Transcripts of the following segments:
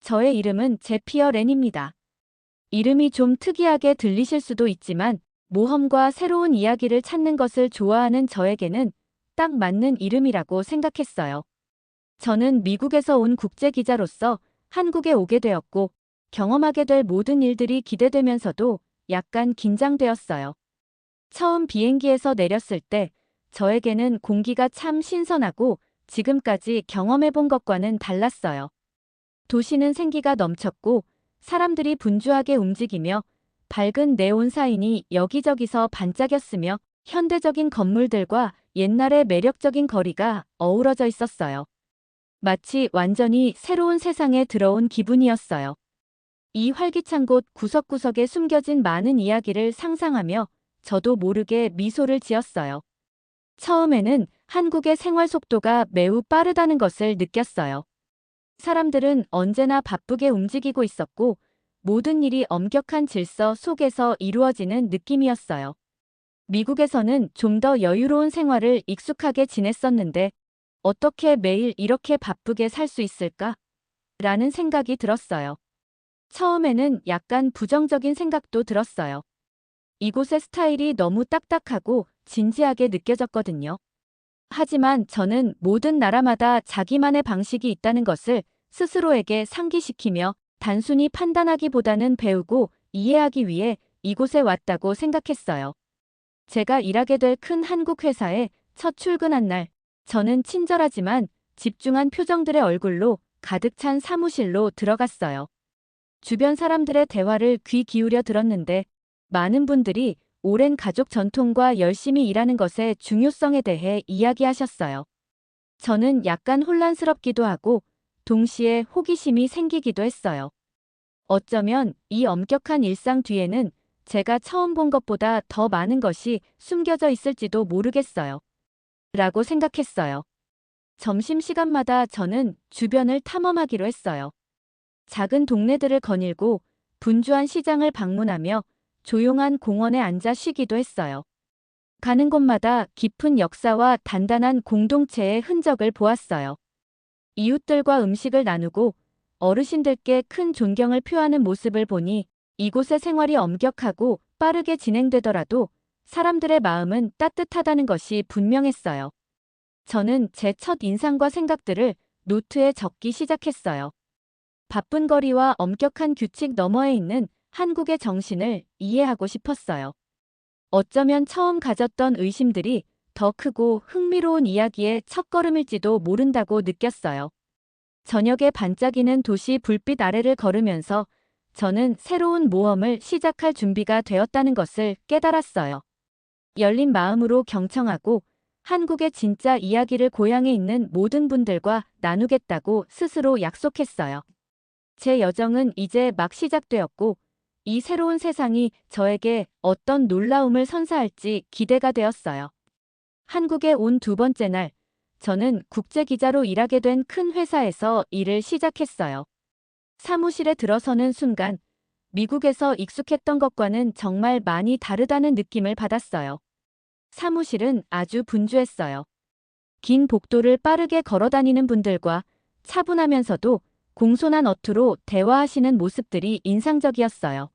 저의 이름은 제피어 렌입니다. 이름이 좀 특이하게 들리실 수도 있지만 모험과 새로운 이야기를 찾는 것을 좋아하는 저에게는 딱 맞는 이름이라고 생각했어요. 저는 미국에서 온 국제 기자로서 한국에 오게 되었고 경험하게 될 모든 일들이 기대되면서도 약간 긴장되었어요. 처음 비행기에서 내렸을 때 저에게는 공기가 참 신선하고 지금까지 경험해본 것과는 달랐어요. 도시는 생기가 넘쳤고 사람들이 분주하게 움직이며 밝은 네온 사인이 여기저기서 반짝였으며 현대적인 건물들과 옛날의 매력적인 거리가 어우러져 있었어요. 마치 완전히 새로운 세상에 들어온 기분이었어요. 이 활기찬 곳 구석구석에 숨겨진 많은 이야기를 상상하며 저도 모르게 미소를 지었어요. 처음에는 한국의 생활 속도가 매우 빠르다는 것을 느꼈어요. 사람들은 언제나 바쁘게 움직이고 있었고 모든 일이 엄격한 질서 속에서 이루어지는 느낌이었어요. 미국에서는 좀 더 여유로운 생활을 익숙하게 지냈었는데 어떻게 매일 이렇게 바쁘게 살 수 있을까? 라는 생각이 들었어요. 처음에는 약간 부정적인 생각도 들었어요. 이곳의 스타일이 너무 딱딱하고 진지하게 느껴졌거든요. 하지만 저는 모든 나라마다 자기만의 방식이 있다는 것을 스스로에게 상기시키며 단순히 판단하기보다는 배우고 이해하기 위해 이곳에 왔다고 생각했어요. 제가 일하게 될 큰 한국 회사에 첫 출근한 날, 저는 친절하지만 집중한 표정들의 얼굴로 가득 찬 사무실로 들어갔어요. 주변 사람들의 대화를 귀 기울여 들었는데 많은 분들이 오랜 가족 전통과 열심히 일하는 것의 중요성에 대해 이야기하셨어요. 저는 약간 혼란스럽기도 하고 동시에 호기심이 생기기도 했어요. 어쩌면 이 엄격한 일상 뒤에는 제가 처음 본 것보다 더 많은 것이 숨겨져 있을지도 모르겠어요. 라고 생각했어요. 점심시간마다 저는 주변을 탐험하기로 했어요. 작은 동네들을 거닐고 분주한 시장을 방문하며 조용한 공원에 앉아 쉬기도 했어요. 가는 곳마다 깊은 역사와 단단한 공동체의 흔적을 보았어요. 이웃들과 음식을 나누고 어르신들께 큰 존경을 표하는 모습을 보니 이곳의 생활이 엄격하고 빠르게 진행되더라도 사람들의 마음은 따뜻하다는 것이 분명했어요. 저는 제 첫 인상과 생각들을 노트에 적기 시작했어요. 바쁜 거리와 엄격한 규칙 너머에 있는 한국의 정신을 이해하고 싶었어요. 어쩌면 처음 가졌던 의심들이 더 크고 흥미로운 이야기의 첫걸음일지도 모른다고 느꼈어요. 저녁에 반짝이는 도시 불빛 아래를 걸으면서 저는 새로운 모험을 시작할 준비가 되었다는 것을 깨달았어요. 열린 마음으로 경청하고 한국의 진짜 이야기를 고향에 있는 모든 분들과 나누겠다고 스스로 약속했어요. 제 여정은 이제 막 시작되었고 이 새로운 세상이 저에게 어떤 놀라움을 선사할지 기대가 되었어요. 한국에 온 두 번째 날, 저는 국제 기자로 일하게 된 큰 회사에서 일을 시작했어요. 사무실에 들어서는 순간 미국에서 익숙했던 것과는 정말 많이 다르다는 느낌을 받았어요. 사무실은 아주 분주했어요. 긴 복도를 빠르게 걸어 다니는 분들과 차분하면서도 공손한 어투로 대화하시는 모습들이 인상적이었어요.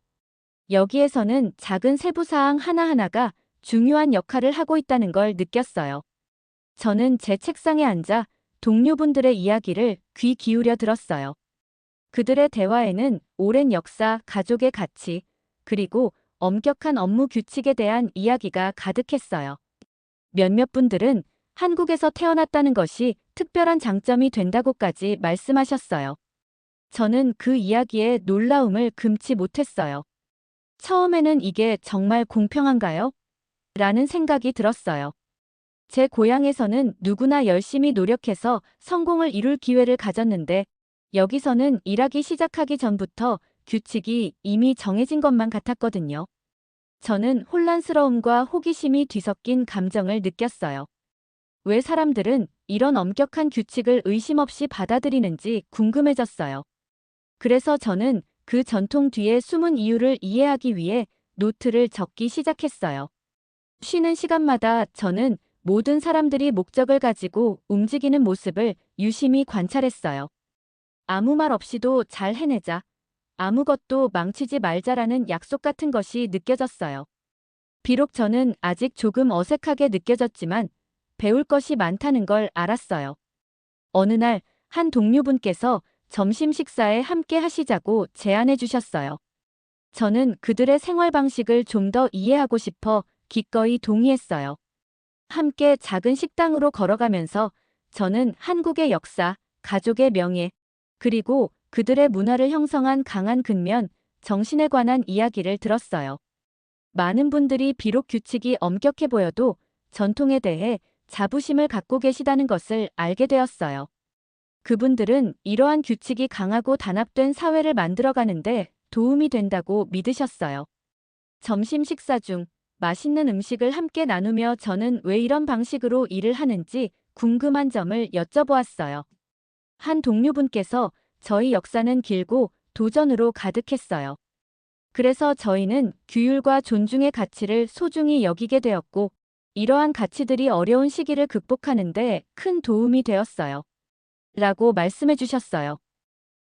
여기에서는 작은 세부사항 하나하나가 중요한 역할을 하고 있다는 걸 느꼈어요. 저는 제 책상에 앉아 동료분들의 이야기를 귀 기울여 들었어요. 그들의 대화에는 오랜 역사, 가족의 가치, 그리고 엄격한 업무 규칙에 대한 이야기가 가득했어요. 몇몇 분들은 한국에서 태어났다는 것이 특별한 장점이 된다고까지 말씀하셨어요. 저는 그 이야기에 놀라움을 금치 못했어요. 처음에는 이게 정말 공평한가요? 라는 생각이 들었어요. 제 고향에서는 누구나 열심히 노력해서 성공을 이룰 기회를 가졌는데 여기서는 일하기 시작하기 전부터 규칙이 이미 정해진 것만 같았거든요. 저는 혼란스러움과 호기심이 뒤섞인 감정을 느꼈어요. 왜 사람들은 이런 엄격한 규칙을 의심 없이 받아들이는지 궁금해졌어요. 그래서 저는 그 전통 뒤에 숨은 이유를 이해하기 위해 노트를 적기 시작했어요. 쉬는 시간마다 저는 모든 사람들이 목적을 가지고 움직이는 모습을 유심히 관찰했어요. 아무 말 없이도 잘 해내자. 아무것도 망치지 말자라는 약속 같은 것이 느껴졌어요. 비록 저는 아직 조금 어색하게 느껴졌지만 배울 것이 많다는 걸 알았어요. 어느 날 한 동료분께서 점심 식사에 함께 하시자고 제안해 주셨어요. 저는 그들의 생활 방식을 좀 더 이해하고 싶어 기꺼이 동의했어요. 함께 작은 식당으로 걸어가면서 저는 한국의 역사, 가족의 명예, 그리고 그들의 문화를 형성한 강한 근면, 정신에 관한 이야기를 들었어요. 많은 분들이 비록 규칙이 엄격해 보여도 전통에 대해 자부심을 갖고 계시다는 것을 알게 되었어요. 그분들은 이러한 규칙이 강하고 단합된 사회를 만들어가는데 도움이 된다고 믿으셨어요. 점심 식사 중 맛있는 음식을 함께 나누며 저는 왜 이런 방식으로 일을 하는지 궁금한 점을 여쭤보았어요. 한 동료분께서 저희 역사는 길고 도전으로 가득했어요. 그래서 저희는 규율과 존중의 가치를 소중히 여기게 되었고, 이러한 가치들이 어려운 시기를 극복하는 데 큰 도움이 되었어요. 라고 말씀해 주셨어요.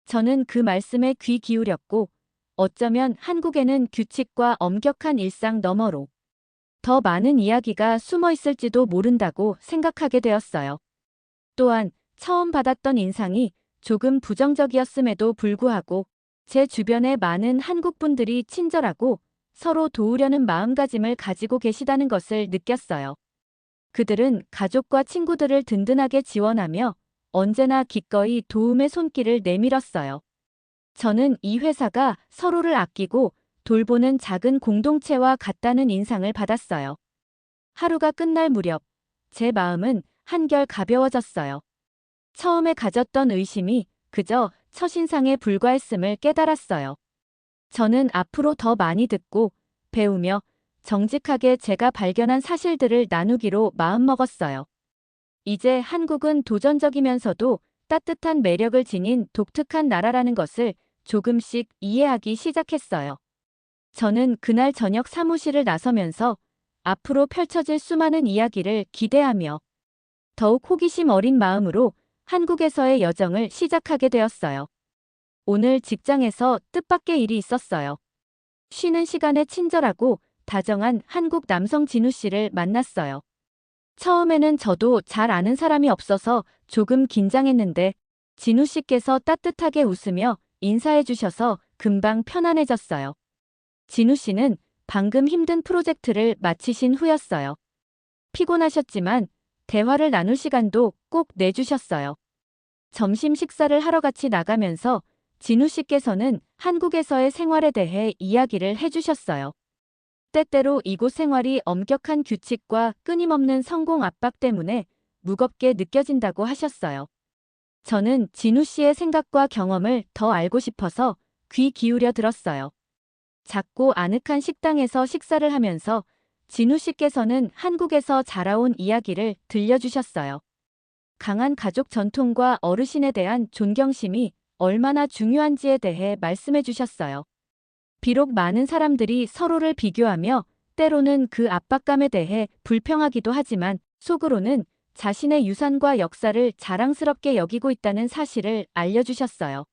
저는 그 말씀에 귀 기울였고, 어쩌면 한국에는 규칙과 엄격한 일상 너머로 더 많은 이야기가 숨어 있을지도 모른다고 생각하게 되었어요. 또한 처음 받았던 인상이 조금 부정적이었음에도 불구하고 제 주변에 많은 한국 분들이 친절하고 서로 도우려는 마음가짐을 가지고 계시다는 것을 느꼈어요. 그들은 가족과 친구들을 든든하게 지원하며 언제나 기꺼이 도움의 손길을 내밀었어요. 저는 이 회사가 서로를 아끼고 돌보는 작은 공동체와 같다는 인상을 받았어요. 하루가 끝날 무렵 제 마음은 한결 가벼워졌어요. 처음에 가졌던 의심이 그저 첫인상에 불과했음을 깨달았어요. 저는 앞으로 더 많이 듣고 배우며 정직하게 제가 발견한 사실들을 나누기로 마음먹었어요. 이제 한국은 도전적이면서도 따뜻한 매력을 지닌 독특한 나라라는 것을 조금씩 이해하기 시작했어요. 저는 그날 저녁 사무실을 나서면서 앞으로 펼쳐질 수많은 이야기를 기대하며 더욱 호기심 어린 마음으로 한국에서의 여정을 시작하게 되었어요. 오늘 직장에서 뜻밖의 일이 있었어요. 쉬는 시간에 친절하고 다정한 한국 남성 진우 씨를 만났어요. 처음에는 저도 잘 아는 사람이 없어서 조금 긴장했는데 진우 씨께서 따뜻하게 웃으며 인사해 주셔서 금방 편안해졌어요. 진우 씨는 방금 힘든 프로젝트를 마치신 후였어요. 피곤하셨지만 대화를 나눌 시간도 꼭 내주셨어요. 점심 식사를 하러 같이 나가면서 진우 씨께서는 한국에서의 생활에 대해 이야기를 해주셨어요. 때때로 이곳 생활이 엄격한 규칙과 끊임없는 성공 압박 때문에 무겁게 느껴진다고 하셨어요. 저는 진우 씨의 생각과 경험을 더 알고 싶어서 귀 기울여 들었어요. 작고 아늑한 식당에서 식사를 하면서 진우 씨께서는 한국에서 자라온 이야기를 들려주셨어요. 강한 가족 전통과 어르신에 대한 존경심이 얼마나 중요한지에 대해 말씀해 주셨어요. 비록 많은 사람들이 서로를 비교하며 때로는 그 압박감에 대해 불평하기도 하지만 속으로는 자신의 유산과 역사를 자랑스럽게 여기고 있다는 사실을 알려주셨어요.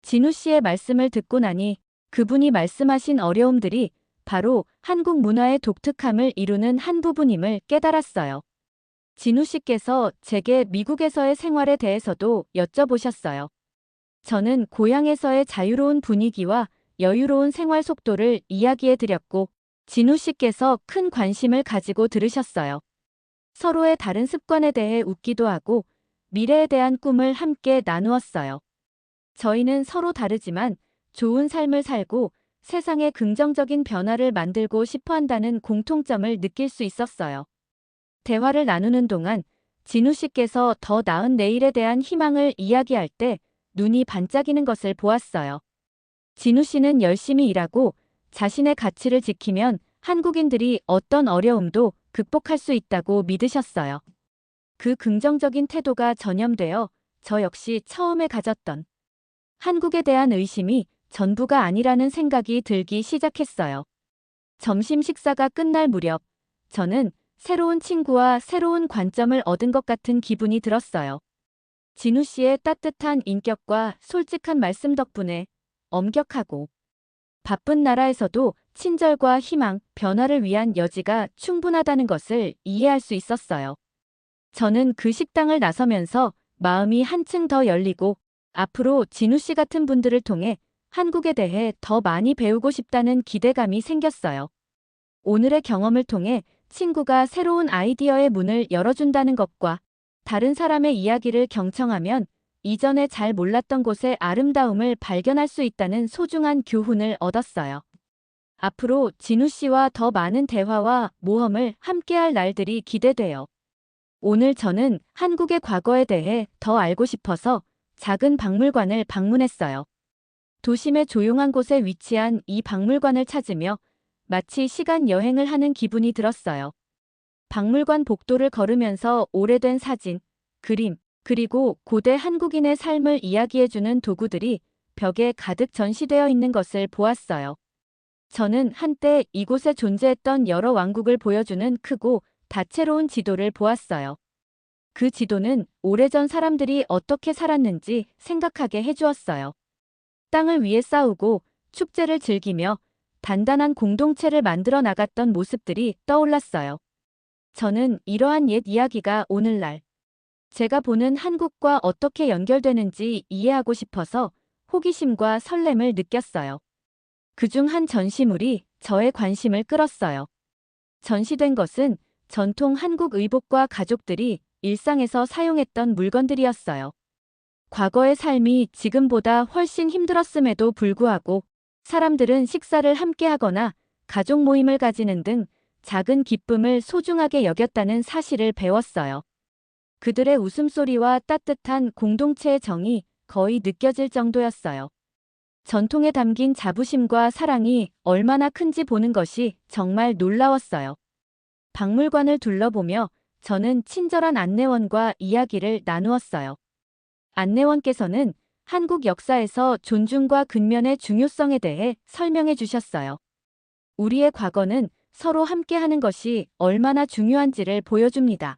진우 씨의 말씀을 듣고 나니 그분이 말씀하신 어려움들이 바로 한국 문화의 독특함을 이루는 한 부분임을 깨달았어요. 진우 씨께서 제게 미국에서의 생활에 대해서도 여쭤보셨어요. 저는 고향에서의 자유로운 분위기와 여유로운 생활 속도를 이야기해 드렸고, 진우 씨께서 큰 관심을 가지고 들으셨어요. 서로의 다른 습관에 대해 웃기도 하고, 미래에 대한 꿈을 함께 나누었어요. 저희는 서로 다르지만 좋은 삶을 살고 세상에 긍정적인 변화를 만들고 싶어 한다는 공통점을 느낄 수 있었어요. 대화를 나누는 동안 진우 씨께서 더 나은 내일에 대한 희망을 이야기할 때 눈이 반짝이는 것을 보았어요. 진우 씨는 열심히 일하고 자신의 가치를 지키면 한국인들이 어떤 어려움도 극복할 수 있다고 믿으셨어요. 그 긍정적인 태도가 전염되어 저 역시 처음에 가졌던 한국에 대한 의심이 전부가 아니라는 생각이 들기 시작했어요. 점심 식사가 끝날 무렵 저는 새로운 친구와 새로운 관점을 얻은 것 같은 기분이 들었어요. 진우 씨의 따뜻한 인격과 솔직한 말씀 덕분에 엄격하고 바쁜 나라에서도 친절과 희망, 변화를 위한 여지가 충분하다는 것을 이해할 수 있었어요. 저는 그 식당을 나서면서 마음이 한층 더 열리고 앞으로 진우 씨 같은 분들을 통해 한국에 대해 더 많이 배우고 싶다는 기대감이 생겼어요. 오늘의 경험을 통해 친구가 새로운 아이디어의 문을 열어준다는 것과 다른 사람의 이야기를 경청하면 이전에 잘 몰랐던 곳의 아름다움을 발견할 수 있다는 소중한 교훈을 얻었어요. 앞으로 진우 씨와 더 많은 대화와 모험을 함께할 날들이 기대돼요. 오늘 저는 한국의 과거에 대해 더 알고 싶어서 작은 박물관을 방문했어요. 도심의 조용한 곳에 위치한 이 박물관을 찾으며 마치 시간 여행을 하는 기분이 들었어요. 박물관 복도를 걸으면서 오래된 사진, 그림, 그리고 고대 한국인의 삶을 이야기해주는 도구들이 벽에 가득 전시되어 있는 것을 보았어요. 저는 한때 이곳에 존재했던 여러 왕국을 보여주는 크고 다채로운 지도를 보았어요. 그 지도는 오래전 사람들이 어떻게 살았는지 생각하게 해주었어요. 땅을 위해 싸우고 축제를 즐기며 단단한 공동체를 만들어 나갔던 모습들이 떠올랐어요. 저는 이러한 옛 이야기가 오늘날 제가 보는 한국과 어떻게 연결되는지 이해하고 싶어서 호기심과 설렘을 느꼈어요. 그중 한 전시물이 저의 관심을 끌었어요. 전시된 것은 전통 한국 의복과 가족들이 일상에서 사용했던 물건들이었어요. 과거의 삶이 지금보다 훨씬 힘들었음에도 불구하고 사람들은 식사를 함께 하거나 가족 모임을 가지는 등 작은 기쁨을 소중하게 여겼다는 사실을 배웠어요. 그들의 웃음소리와 따뜻한 공동체의 정이 거의 느껴질 정도였어요. 전통에 담긴 자부심과 사랑이 얼마나 큰지 보는 것이 정말 놀라웠어요. 박물관을 둘러보며 저는 친절한 안내원과 이야기를 나누었어요. 안내원께서는 한국 역사에서 존중과 근면의 중요성에 대해 설명해 주셨어요. 우리의 과거는 서로 함께하는 것이 얼마나 중요한지를 보여줍니다.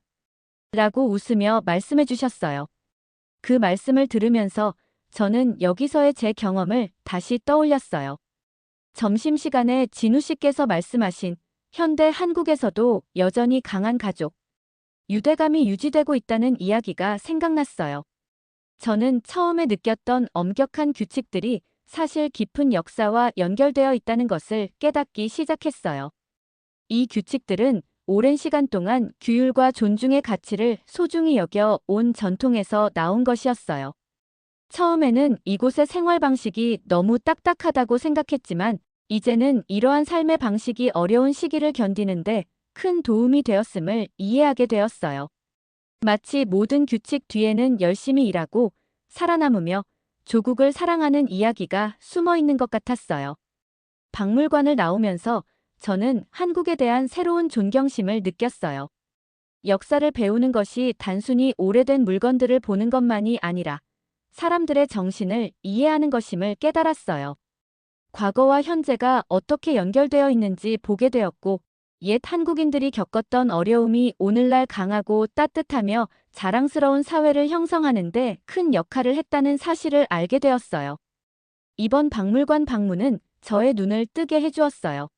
라고 웃으며 말씀해 주셨어요. 그 말씀을 들으면서 저는 여기서의 제 경험을 다시 떠올렸어요. 점심시간에 진우 씨께서 말씀하신 현대 한국에서도 여전히 강한 가족, 유대감이 유지되고 있다는 이야기가 생각났어요. 저는 처음에 느꼈던 엄격한 규칙들이 사실 깊은 역사와 연결되어 있다는 것을 깨닫기 시작했어요. 이 규칙들은 오랜 시간 동안 규율과 존중의 가치를 소중히 여겨 온 전통에서 나온 것이었어요. 처음에는 이곳의 생활 방식이 너무 딱딱하다고 생각했지만 이제는 이러한 삶의 방식이 어려운 시기를 견디는데 큰 도움이 되었음을 이해하게 되었어요. 마치 모든 규칙 뒤에는 열심히 일하고 살아남으며 조국을 사랑하는 이야기가 숨어 있는 것 같았어요. 박물관을 나오면서 저는 한국에 대한 새로운 존경심을 느꼈어요. 역사를 배우는 것이 단순히 오래된 물건들을 보는 것만이 아니라 사람들의 정신을 이해하는 것임을 깨달았어요. 과거와 현재가 어떻게 연결되어 있는지 보게 되었고, 옛 한국인들이 겪었던 어려움이 오늘날 강하고 따뜻하며 자랑스러운 사회를 형성하는 데 큰 역할을 했다는 사실을 알게 되었어요. 이번 박물관 방문은 저의 눈을 뜨게 해주었어요.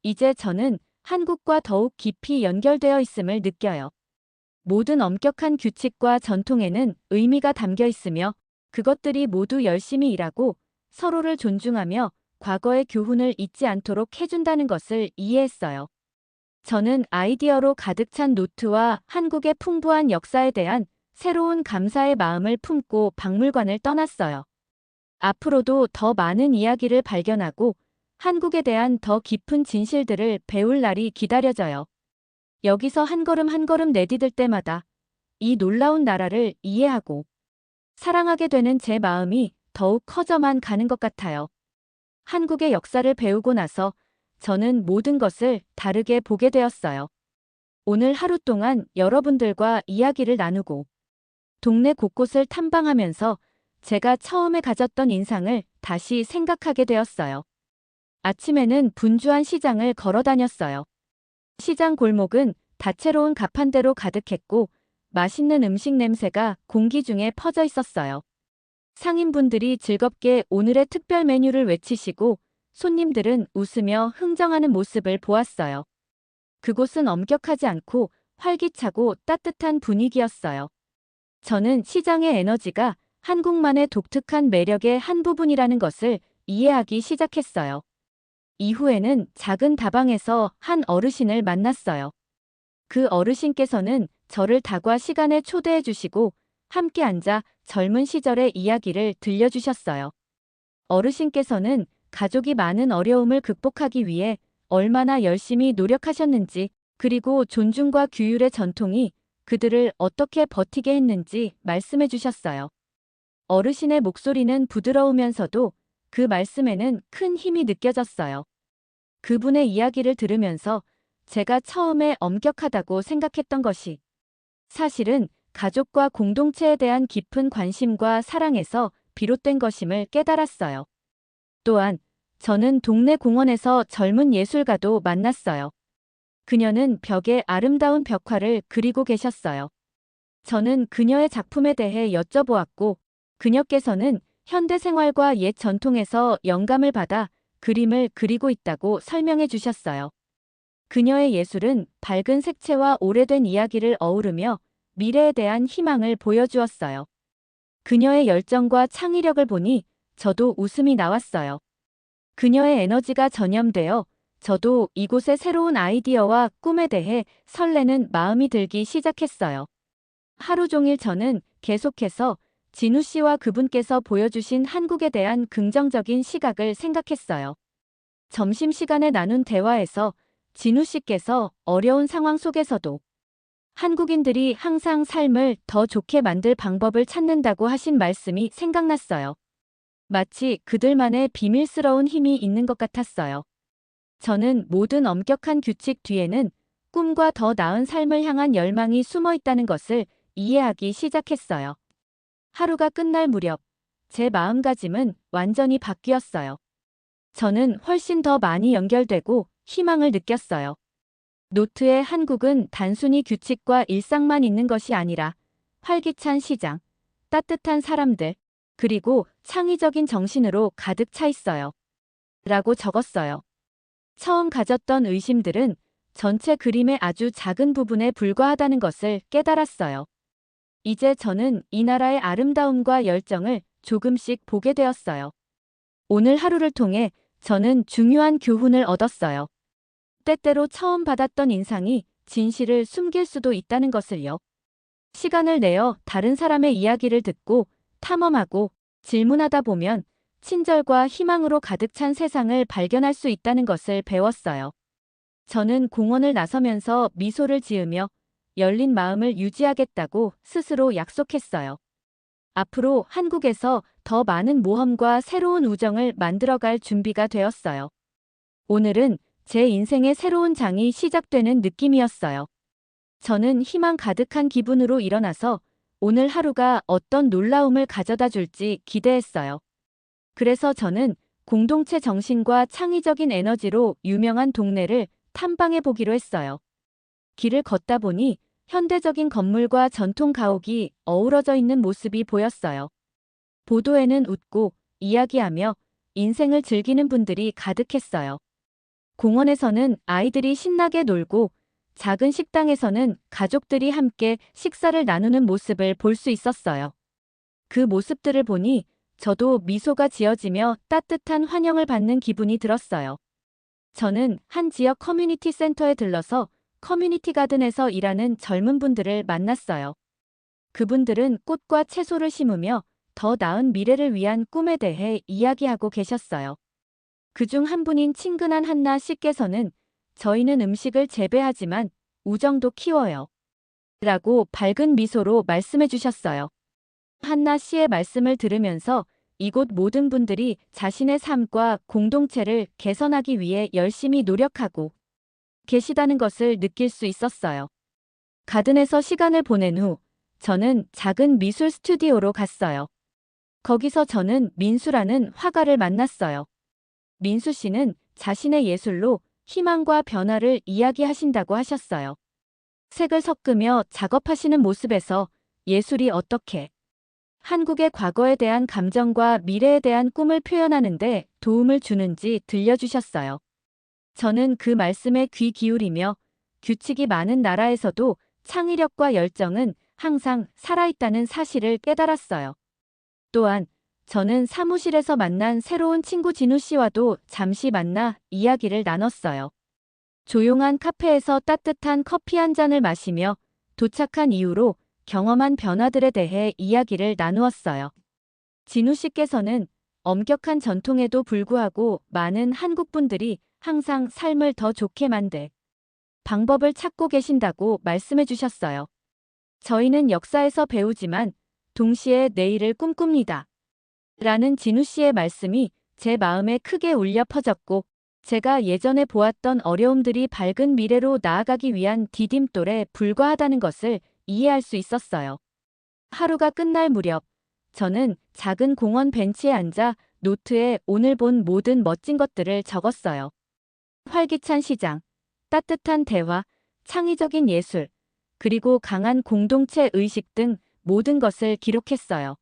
이제 저는 한국과 더욱 깊이 연결되어 있음을 느껴요. 모든 엄격한 규칙과 전통에는 의미가 담겨 있으며 그것들이 모두 열심히 일하고 서로를 존중하며 과거의 교훈을 잊지 않도록 해준다는 것을 이해했어요. 저는 아이디어로 가득 찬 노트와 한국의 풍부한 역사에 대한 새로운 감사의 마음을 품고 박물관을 떠났어요. 앞으로도 더 많은 이야기를 발견하고 한국에 대한 더 깊은 진실들을 배울 날이 기다려져요. 여기서 한 걸음 한 걸음 내디딜 때마다 이 놀라운 나라를 이해하고 사랑하게 되는 제 마음이 더욱 커져만 가는 것 같아요. 한국의 역사를 배우고 나서 저는 모든 것을 다르게 보게 되었어요. 오늘 하루 동안 여러분들과 이야기를 나누고 동네 곳곳을 탐방하면서 제가 처음에 가졌던 인상을 다시 생각하게 되었어요. 아침에는 분주한 시장을 걸어 다녔어요. 시장 골목은 다채로운 가판대로 가득했고 맛있는 음식 냄새가 공기 중에 퍼져 있었어요. 상인분들이 즐겁게 오늘의 특별 메뉴를 외치시고 손님들은 웃으며 흥정하는 모습을 보았어요. 그곳은 엄격하지 않고 활기차고 따뜻한 분위기였어요. 저는 시장의 에너지가 한국만의 독특한 매력의 한 부분이라는 것을 이해하기 시작했어요. 이후에는 작은 다방에서 한 어르신을 만났어요. 그 어르신께서는 저를 다과 시간에 초대해 주시고 함께 앉아 젊은 시절의 이야기를 들려주셨어요. 어르신께서는 가족이 많은 어려움을 극복하기 위해 얼마나 열심히 노력하셨는지, 그리고 존중과 규율의 전통이 그들을 어떻게 버티게 했는지 말씀해 주셨어요. 어르신의 목소리는 부드러우면서도 그 말씀에는 큰 힘이 느껴졌어요. 그분의 이야기를 들으면서 제가 처음에 엄격하다고 생각했던 것이 사실은 가족과 공동체에 대한 깊은 관심과 사랑에서 비롯된 것임을 깨달았어요. 또한 저는 동네 공원에서 젊은 예술가도 만났어요. 그녀는 벽에 아름다운 벽화를 그리고 계셨어요. 저는 그녀의 작품에 대해 여쭤보았고, 그녀께서는 현대 생활과 옛 전통에서 영감을 받아 그림을 그리고 있다고 설명해 주셨어요. 그녀의 예술은 밝은 색채와 오래된 이야기를 어우르며 미래에 대한 희망을 보여주었어요. 그녀의 열정과 창의력을 보니 저도 웃음이 나왔어요. 그녀의 에너지가 전염되어 저도 이곳의 새로운 아이디어와 꿈에 대해 설레는 마음이 들기 시작했어요. 하루 종일 저는 계속해서 진우 씨와 그분께서 보여주신 한국에 대한 긍정적인 시각을 생각했어요. 점심시간에 나눈 대화에서 진우 씨께서 어려운 상황 속에서도 한국인들이 항상 삶을 더 좋게 만들 방법을 찾는다고 하신 말씀이 생각났어요. 마치 그들만의 비밀스러운 힘이 있는 것 같았어요. 저는 모든 엄격한 규칙 뒤에는 꿈과 더 나은 삶을 향한 열망이 숨어 있다는 것을 이해하기 시작했어요. 하루가 끝날 무렵 제 마음가짐은 완전히 바뀌었어요. 저는 훨씬 더 많이 연결되고 희망을 느꼈어요. 노트의 한국은 단순히 규칙과 일상만 있는 것이 아니라 활기찬 시장, 따뜻한 사람들, 그리고 창의적인 정신으로 가득 차 있어요. 라고 적었어요. 처음 가졌던 의심들은 전체 그림의 아주 작은 부분에 불과하다는 것을 깨달았어요. 이제 저는 이 나라의 아름다움과 열정을 조금씩 보게 되었어요. 오늘 하루를 통해 저는 중요한 교훈을 얻었어요. 때때로 처음 받았던 인상이 진실을 숨길 수도 있다는 것을요. 시간을 내어 다른 사람의 이야기를 듣고 탐험하고 질문하다 보면 친절과 희망으로 가득 찬 세상을 발견할 수 있다는 것을 배웠어요. 저는 공원을 나서면서 미소를 지으며 열린 마음을 유지하겠다고 스스로 약속했어요. 앞으로 한국에서 더 많은 모험과 새로운 우정을 만들어갈 준비가 되었어요. 오늘은 제 인생의 새로운 장이 시작되는 느낌이었어요. 저는 희망 가득한 기분으로 일어나서 오늘 하루가 어떤 놀라움을 가져다 줄지 기대했어요. 그래서 저는 공동체 정신과 창의적인 에너지로 유명한 동네를 탐방해 보기로 했어요. 길을 걷다 보니 현대적인 건물과 전통 가옥이 어우러져 있는 모습이 보였어요. 보도에는 웃고 이야기하며 인생을 즐기는 분들이 가득했어요. 공원에서는 아이들이 신나게 놀고 작은 식당에서는 가족들이 함께 식사를 나누는 모습을 볼 수 있었어요. 그 모습들을 보니 저도 미소가 지어지며 따뜻한 환영을 받는 기분이 들었어요. 저는 한 지역 커뮤니티 센터에 들러서 커뮤니티 가든에서 일하는 젊은 분들을 만났어요. 그분들은 꽃과 채소를 심으며 더 나은 미래를 위한 꿈에 대해 이야기하고 계셨어요. 그중 한 분인 친근한 한나 씨께서는 저희는 음식을 재배하지만 우정도 키워요. 라고 밝은 미소로 말씀해 주셨어요. 한나 씨의 말씀을 들으면서 이곳 모든 분들이 자신의 삶과 공동체를 개선하기 위해 열심히 노력하고 계시다는 것을 느낄 수 있었어요. 가든에서 시간을 보낸 후 저는 작은 미술 스튜디오로 갔어요. 거기서 저는 민수라는 화가를 만났어요. 민수 씨는 자신의 예술로 희망과 변화를 이야기하신다고 하셨어요. 색을 섞으며 작업하시는 모습에서 예술이 어떻게 한국의 과거에 대한 감정과 미래에 대한 꿈을 표현하는데 도움을 주는지 들려주셨어요. 저는 그 말씀에 귀 기울이며 규칙이 많은 나라에서도 창의력과 열정은 항상 살아있다는 사실을 깨달았어요. 또한 저는 사무실에서 만난 새로운 친구 진우 씨와도 잠시 만나 이야기를 나눴어요. 조용한 카페에서 따뜻한 커피 한 잔을 마시며 도착한 이후로 경험한 변화들에 대해 이야기를 나누었어요. 진우 씨께서는 엄격한 전통에도 불구하고 많은 한국 분들이 항상 삶을 더 좋게 만들 방법을 찾고 계신다고 말씀해 주셨어요. 저희는 역사에서 배우지만 동시에 내일을 꿈꿉니다. 라는 진우 씨의 말씀이 제 마음에 크게 울려 퍼졌고, 제가 예전에 보았던 어려움들이 밝은 미래로 나아가기 위한 디딤돌에 불과하다는 것을 이해할 수 있었어요. 하루가 끝날 무렵, 저는 작은 공원 벤치에 앉아 노트에 오늘 본 모든 멋진 것들을 적었어요. 활기찬 시장, 따뜻한 대화, 창의적인 예술, 그리고 강한 공동체 의식 등 모든 것을 기록했어요.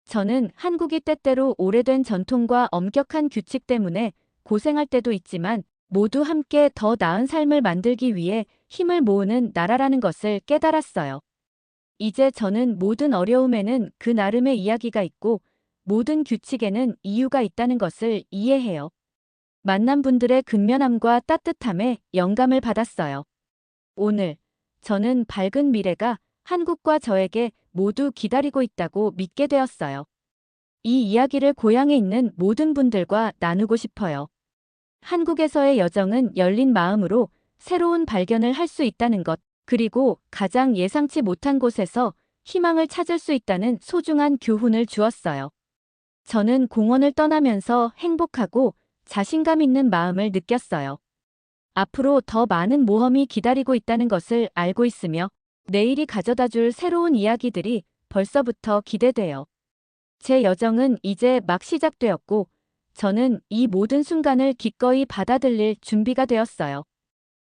저는 한국이 때때로 오래된 전통과 엄격한 규칙 때문에 고생할 때도 있지만 모두 함께 더 나은 삶을 만들기 위해 힘을 모으는 나라라는 것을 깨달았어요. 이제 저는 모든 어려움에는 그 나름의 이야기가 있고 모든 규칙에는 이유가 있다는 것을 이해해요. 만난 분들의 근면함과 따뜻함에 영감을 받았어요. 오늘 저는 밝은 미래가 한국과 저에게 모두 기다리고 있다고 믿게 되었어요. 이 이야기를 고향에 있는 모든 분들과 나누고 싶어요. 한국에서의 여정은 열린 마음으로 새로운 발견을 할 수 있다는 것, 그리고 가장 예상치 못한 곳에서 희망을 찾을 수 있다는 소중한 교훈을 주었어요. 저는 공원을 떠나면서 행복하고 자신감 있는 마음을 느꼈어요. 앞으로 더 많은 모험이 기다리고 있다는 것을 알고 있으며 내일이 가져다 줄 새로운 이야기들이 벌써부터 기대돼요. 제 여정은 이제 막 시작되었고 저는 이 모든 순간을 기꺼이 받아들일 준비가 되었어요.